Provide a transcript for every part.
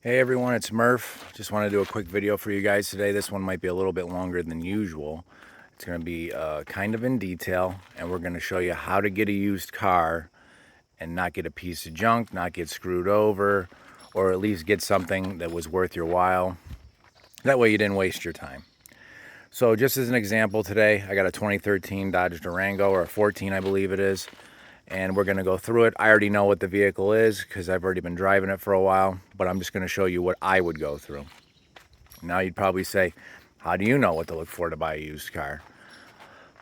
Hey everyone, it's Murph. Just want to do a quick video for you guys today. This one might be a little bit longer than usual. It's going to be kind of in detail, and we're going to show you how to get a used car and not get a piece of junk, not get screwed over, or at least get something that was worth your while. That way you didn't waste your time. So just as an example today, I got a 2013 Dodge Durango, or a 14 I believe it is, and we're going to go through it. I already know what the vehicle is because I've already been driving it for a while, but I'm just going to show you what I would go through. Now you'd probably say, how do you know what to look for to buy a used car?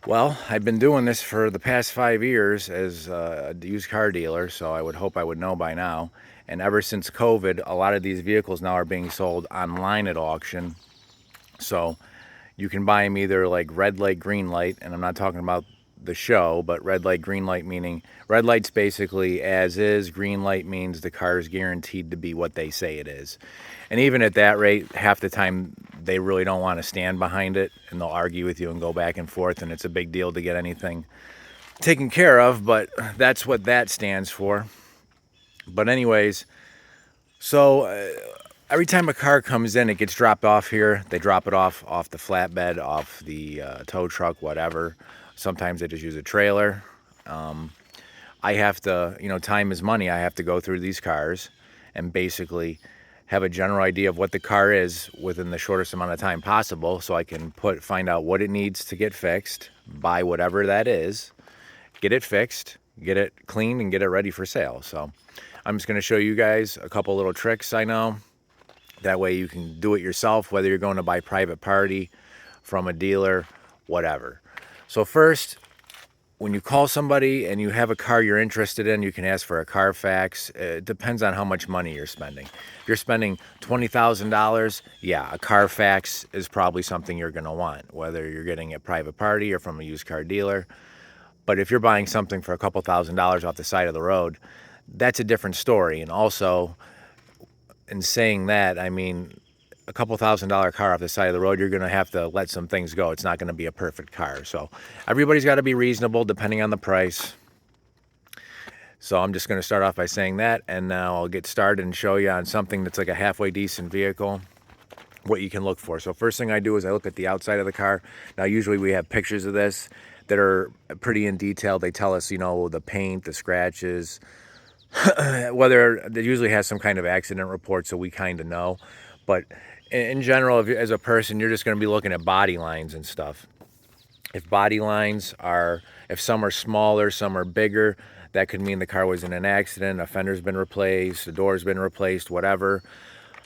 Well, I've been doing this for the past 5 years as a used car dealer, so I would hope I would know by now. And ever since COVID, a lot of these vehicles now are being sold online at auction. So you can buy them either like red light, green light, and I'm not talking about the show, but red light, green light meaning red light's basically as is, green light means the car is guaranteed to be what they say it is. And even at that rate, half the time they really don't want to stand behind it, and they'll argue with you and go back and forth, and it's a big deal to get anything taken care of, but that's what that stands for. But anyways, so every time a car comes in, it gets dropped off here. They drop it off the flatbed, off the tow truck, whatever. Sometimes they just use a trailer. I have to, time is money. I have to go through these cars and basically have a general idea of what the car is within the shortest amount of time possible, so I can find out what it needs to get fixed, buy whatever that is, get it fixed, get it cleaned, and get it ready for sale. So I'm just going to show you guys a couple little tricks I know. That way you can do it yourself, whether you're going to buy private party from a dealer, whatever. So first, when you call somebody and you have a car you're interested in, you can ask for a Carfax. It depends on how much money you're spending. If you're spending $20,000, yeah, a Carfax is probably something you're going to want, whether you're getting a private party or from a used car dealer. But if you're buying something for a couple $1,000s off the side of the road, that's a different story. And also, in saying that, I mean, a couple $1,000 car off the side of the road, you're going to have to let some things go. It's not going to be a perfect car. So everybody's got to be reasonable depending on the price. So I'm just going to start off by saying that, and now I'll get started and show you on something that's like a halfway decent vehicle, what you can look for. So first thing I do is I look at the outside of the car. Now usually we have pictures of this that are pretty in detail. They tell us, the paint, the scratches, whether it usually has some kind of accident report, so we kind of know. But in general, as a person, you're just going to be looking at body lines and stuff. If body lines are, if some are smaller, some are bigger, that could mean the car was in an accident, a fender's been replaced, the door's been replaced, whatever.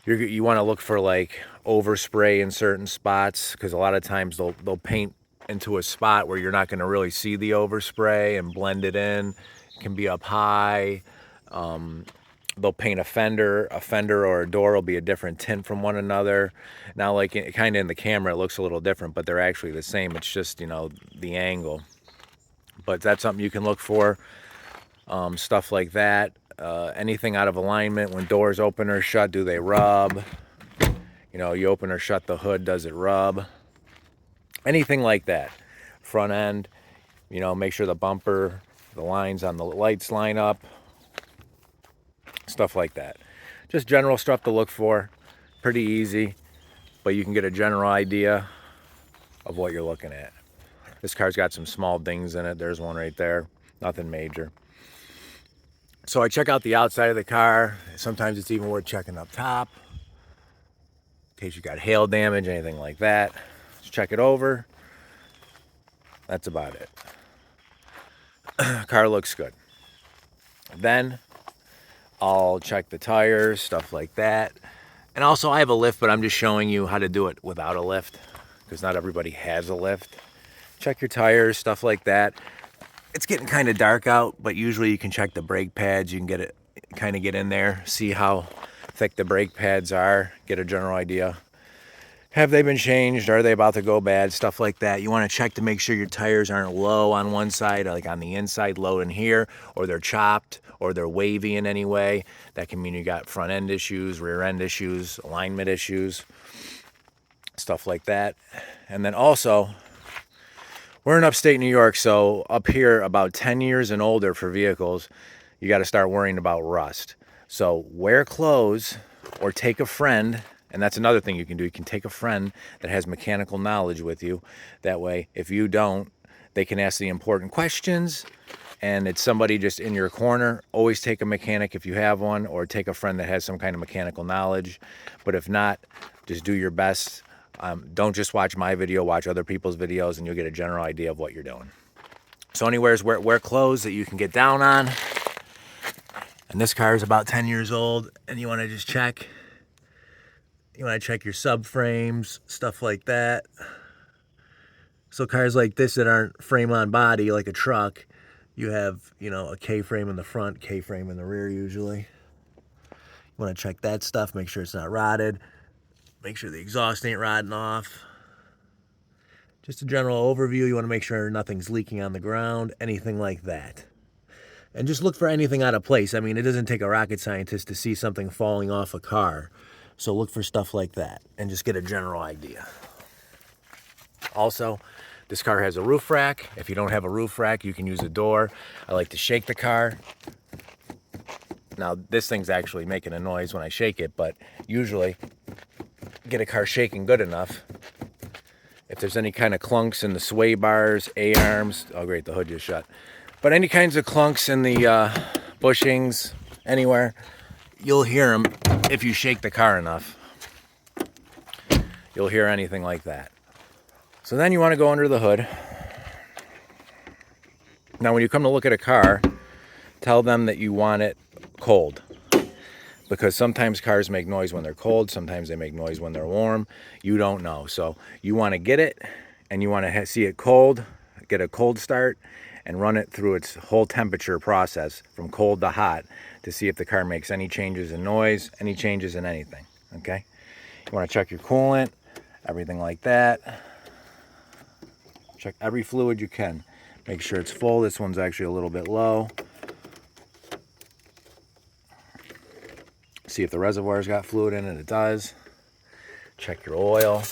You want to look for like overspray in certain spots, because a lot of times they'll paint into a spot where you're not going to really see the overspray and blend it in. It can be up high. They'll paint a fender or a door will be a different tint from one another. Now, like kind of in the camera, it looks a little different, but they're actually the same. It's just, the angle. But that's something you can look for. Stuff like that. Anything out of alignment, when doors open or shut, do they rub? You open or shut the hood, does it rub? Anything like that. Front end, make sure the bumper, the lines on the lights line up. Stuff like that. Just general stuff to look for. Pretty easy, but you can get a general idea of what you're looking at. This car's got some small dings in it. There's one right there. Nothing major. So I check out the outside of the car. Sometimes it's even worth checking up top in case you got hail damage, anything like that. Just check it over. That's about it. Car looks good. Then I'll check the tires, stuff like that. And also I have a lift, but I'm just showing you how to do it without a lift, because not everybody has a lift. Check your tires, stuff like that. It's getting kind of dark out, but usually you can check the brake pads. You can get in there, see how thick the brake pads are, get a general idea. Have they been changed? Are they about to go bad? Stuff like that. You want to check to make sure your tires aren't low on one side, like on the inside, low in here, or they're chopped, or they're wavy in any way. That can mean you got front end issues, rear end issues, alignment issues, stuff like that. And then also, we're in upstate New York, so up here, about 10 years and older for vehicles, you got to start worrying about rust. So wear clothes or take a friend. And that's another thing you can do. You can take a friend that has mechanical knowledge with you. That way, if you don't, they can ask the important questions, and it's somebody just in your corner. Always take a mechanic if you have one, or take a friend that has some kind of mechanical knowledge. But if not, just do your best. Don't just watch my video, watch other people's videos, and you'll get a general idea of what you're doing. So anywheres, wear clothes that you can get down on. And this car is about 10 years old, and you want to just check. You want to check your subframes, stuff like that. So cars like this that aren't frame on body like a truck, you have, you know, a K-frame in the front, K-frame in the rear usually. You want to check that stuff, make sure it's not rotted. Make sure the exhaust ain't rotting off. Just a general overview. You want to make sure nothing's leaking on the ground, anything like that. And just look for anything out of place. I mean, it doesn't take a rocket scientist to see something falling off a car. So look for stuff like that and just get a general idea. Also, this car has a roof rack. If you don't have a roof rack, you can use a door. I like to shake the car. Now, this thing's actually making a noise when I shake it, but usually get a car shaking good enough. If there's any kind of clunks in the sway bars, A-arms, oh great, the hood just shut. But any kinds of clunks in the bushings, anywhere, you'll hear them if you shake the car enough. You'll hear anything like that. So then you want to go under the hood. Now when you come to look at a car, tell them that you want it cold. Because sometimes cars make noise when they're cold, sometimes they make noise when they're warm. You don't know. So you want to get it, and you want to see it cold, get a cold start, and run it through its whole temperature process from cold to hot to see if the car makes any changes in noise, any changes in anything, okay? You want to check your coolant, everything like that. Check every fluid you can. Make sure it's full. This one's actually a little bit low. See if the reservoir's got fluid in it. It does. Check your oil.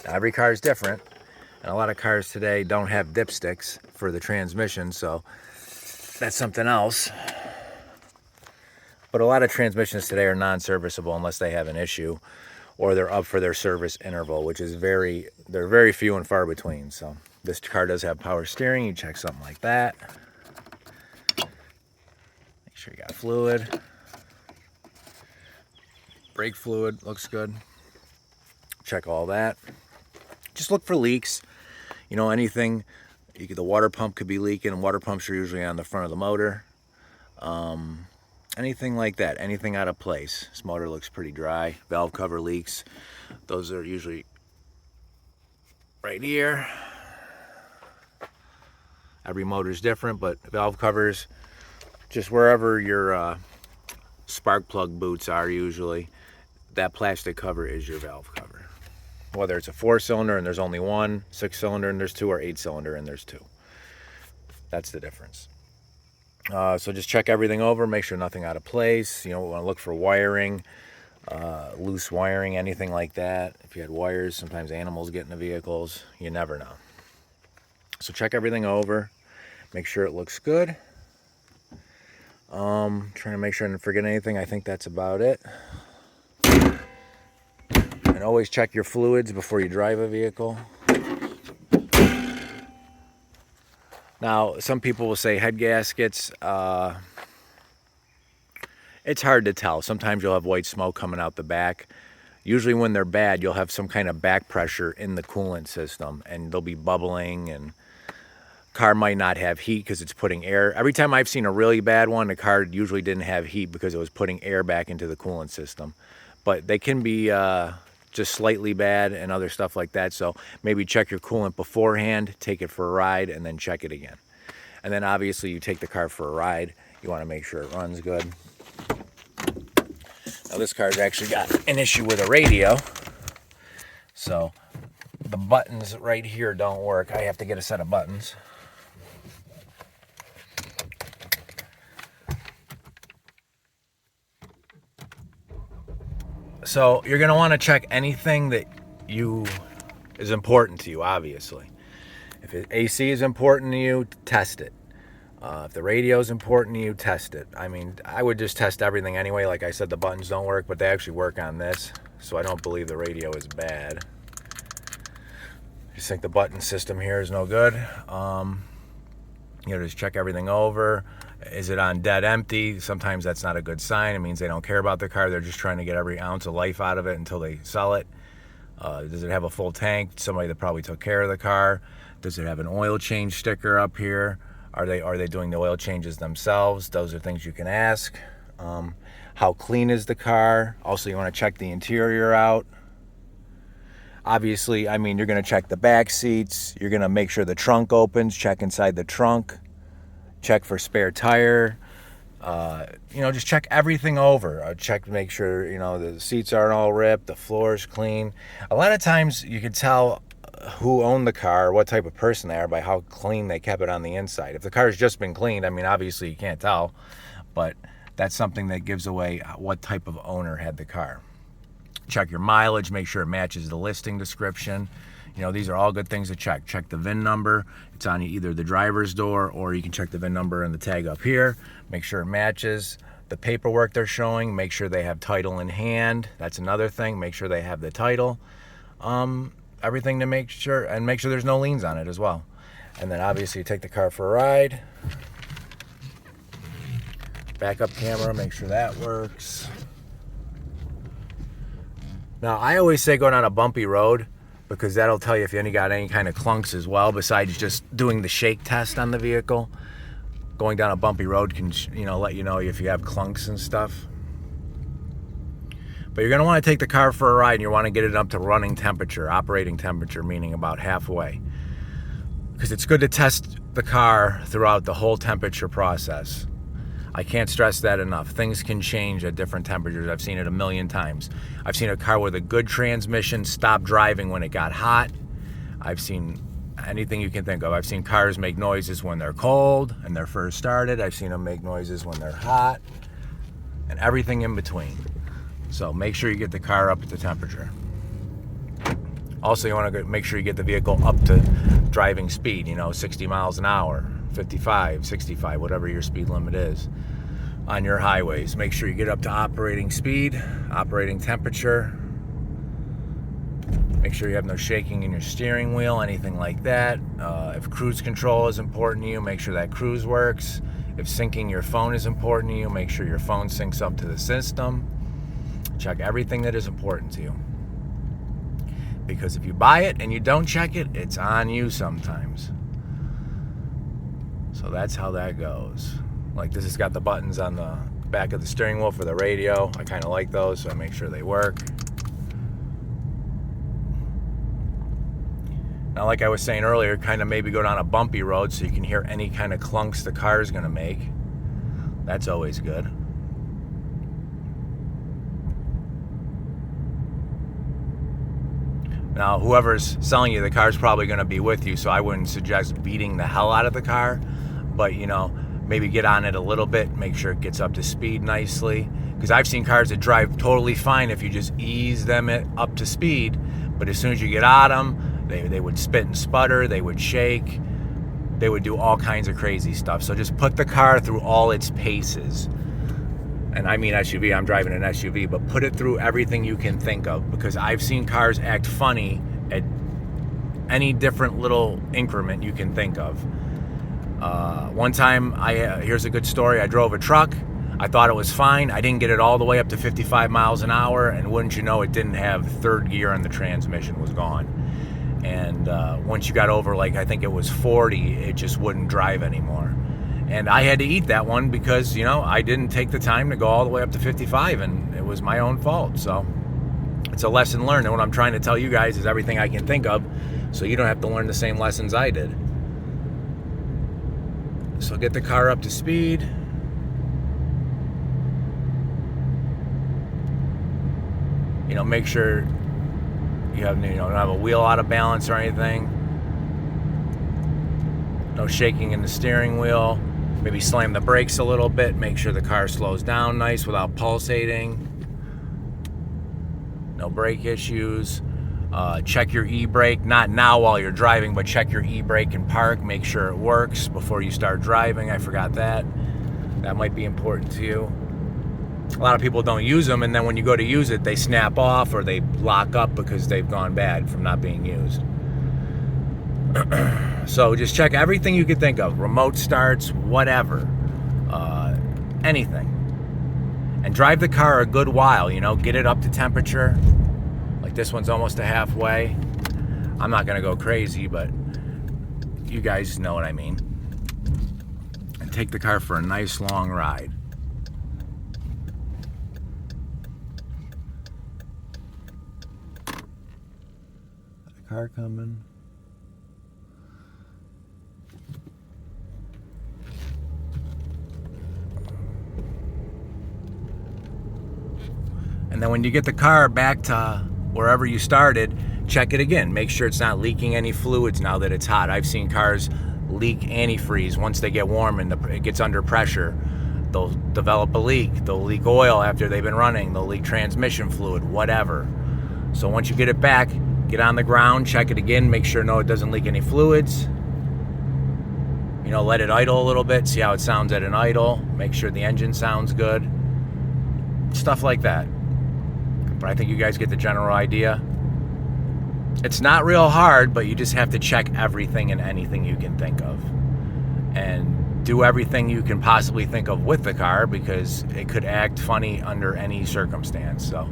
Now, every car is different, and a lot of cars today don't have dipsticks for the transmission, so that's something else. But a lot of transmissions today are non-serviceable unless they have an issue or they're up for their service interval, which is they're very few and far between. So this car does have power steering. You check something like that. Make sure you got fluid. Brake fluid looks good. Check all that. Just look for leaks. You know, anything. The water pump could be leaking. Water pumps are usually on the front of the motor. Anything like that. Anything out of place. This motor looks pretty dry. Valve cover leaks. Those are usually right here. Every motor's different, but valve covers, just wherever your spark plug boots are usually, that plastic cover is your valve cover. Whether it's a 4-cylinder and there's only one, 6-cylinder and there's 2, or 8-cylinder and there's 2. That's the difference. So just check everything over, make sure nothing out of place. You know, we want to look for wiring, loose wiring, anything like that. If you had wires, sometimes animals get in the vehicles. You never know. So check everything over, make sure it looks good. Trying to make sure I didn't forget anything. I think that's about it. And always check your fluids before you drive a vehicle. Now, some people will say head gaskets. It's hard to tell. Sometimes you'll have white smoke coming out the back. Usually when they're bad, you'll have some kind of back pressure in the coolant system, and they'll be bubbling, and car might not have heat because it's putting air. Every time I've seen a really bad one, the car usually didn't have heat because it was putting air back into the coolant system. But they can be just slightly bad and other stuff like that. So maybe check your coolant beforehand, take it for a ride, and then check it again. And then obviously you take the car for a ride. You want to make sure it runs good. Now this car's actually got an issue with a radio. So the buttons right here don't work. I have to get a set of buttons. So you're going to want to check anything that is important to you, obviously. If AC is important to you, test it. If the radio is important to you, test it. I mean, I would just test everything anyway. Like I said, the buttons don't work, but they actually work on this. So I don't believe the radio is bad. I just think the button system here is no good. Just check everything over. Is it on dead empty? Sometimes that's not a good sign. It means they don't care about the car. They're just trying to get every ounce of life out of it until they sell it. Does it have a full tank? Somebody that probably took care of the car. Does it have an oil change sticker up here? Are they doing the oil changes themselves? Those are things you can ask. How clean is the car? Also, you want to check the interior out. Obviously, I mean, you're going to check the back seats. You're going to make sure the trunk opens. Check inside the trunk. Check for spare tire. Just check everything over. Check to make sure, the seats aren't all ripped, the floor's clean. A lot of times you can tell who owned the car, what type of person they are by how clean they kept it on the inside. If the car's just been cleaned, I mean, obviously you can't tell, but that's something that gives away what type of owner had the car. Check your mileage, make sure it matches the listing description. These are all good things to check. Check the VIN number. It's on either the driver's door, or you can check the VIN number and the tag up here. Make sure it matches the paperwork they're showing. Make sure they have title in hand. That's another thing. Make sure they have the title. Everything to make sure there's no liens on it as well. And then obviously you take the car for a ride. Backup camera, make sure that works. Now, I always say go down a bumpy road, because that'll tell you if you got any kind of clunks as well, besides just doing the shake test on the vehicle. Going down a bumpy road can, let you know if you have clunks and stuff. But you're going to want to take the car for a ride, and you want to get it up to running temperature, operating temperature, meaning about halfway. Because it's good to test the car throughout the whole temperature process. I can't stress that enough. Things can change at different temperatures. I've seen it a million times. I've seen a car with a good transmission stop driving when it got hot. I've seen anything you can think of. I've seen cars make noises when they're cold and they're first started. I've seen them make noises when they're hot, and everything in between. So make sure you get the car up at the temperature. Also, you want to make sure you get the vehicle up to driving speed, 60 miles an hour, 55, 65, whatever your speed limit is on your highways. Make sure you get up to operating speed, operating temperature. Make sure you have no shaking in your steering wheel, anything like that. If cruise control is important to you, make sure that cruise works. If syncing your phone is important to you, make sure your phone syncs up to the system. Check everything that is important to you. Because if you buy it and you don't check it, it's on you sometimes. So that's how that goes. Like, this has got the buttons on the back of the steering wheel for the radio. I kind of like those, so I make sure they work. Now, like I was saying earlier, kind of maybe go down a bumpy road so you can hear any kind of clunks the car is going to make. That's always good. Now, whoever's selling you the car is probably going to be with you, so I wouldn't suggest beating the hell out of the car. But, maybe get on it a little bit, make sure it gets up to speed nicely. Because I've seen cars that drive totally fine if you just ease them up to speed. But as soon as you get on them, they would spit and sputter, they would shake, they would do all kinds of crazy stuff. So just put the car through all its paces. And I mean SUV, I'm driving an SUV, but put it through everything you can think of, because I've seen cars act funny at any different little increment you can think of. One time, here's a good story. I drove a truck. I thought it was fine. I didn't get it all the way up to 55 miles an hour, and wouldn't you know, it didn't have third gear and the transmission was gone. And once you got over, I think it was 40, it just wouldn't drive anymore. And I had to eat that one because, I didn't take the time to go all the way up to 55, and it was my own fault. So it's a lesson learned. And what I'm trying to tell you guys is everything I can think of, so you don't have to learn the same lessons I did. So get the car up to speed. Make sure you have, don't have a wheel out of balance or anything. No shaking in the steering wheel. Maybe slam the brakes a little bit. Make sure the car slows down nice without pulsating. No brake issues. Check your e-brake, not now while you're driving, but check your e-brake and park. Make sure it works before you start driving. I forgot that. That might be important to you. A lot of people don't use them, and then when you go to use it, they snap off or they lock up because they've gone bad from not being used. So just check everything you could think of. Remote starts, whatever. Anything. And drive the car a good while, you know, get it up to temperature. Like this one's almost to halfway. I'm not gonna go crazy, but you guys know what I mean. And take the car for a nice long ride. The car coming. And then when you get the car back to wherever you started, check it again. Make sure it's not leaking any fluids now that it's hot. I've seen cars leak antifreeze once they get warm and it gets under pressure. They'll develop a leak. They'll leak oil after they've been running. They'll leak transmission fluid, whatever. So once you get it back, get on the ground, check it again, make sure no, it doesn't leak any fluids. You know, let it idle a little bit, see how it sounds at an idle. Make sure the engine sounds good. Stuff like that. But I think you guys get the general idea. It's not real hard, but you just have to check everything and anything you can think of. And do everything you can possibly think of with the car, because it could act funny under any circumstance. So,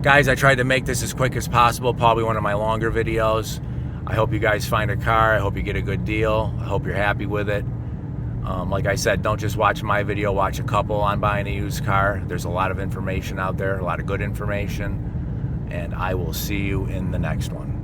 guys, I tried to make this as quick as possible, probably one of my longer videos. I hope you guys find a car. I hope you get a good deal. I hope you're happy with it. Like I said, don't just watch my video, watch a couple on buying a used car. There's a lot of information out there, a lot of good information, and I will see you in the next one.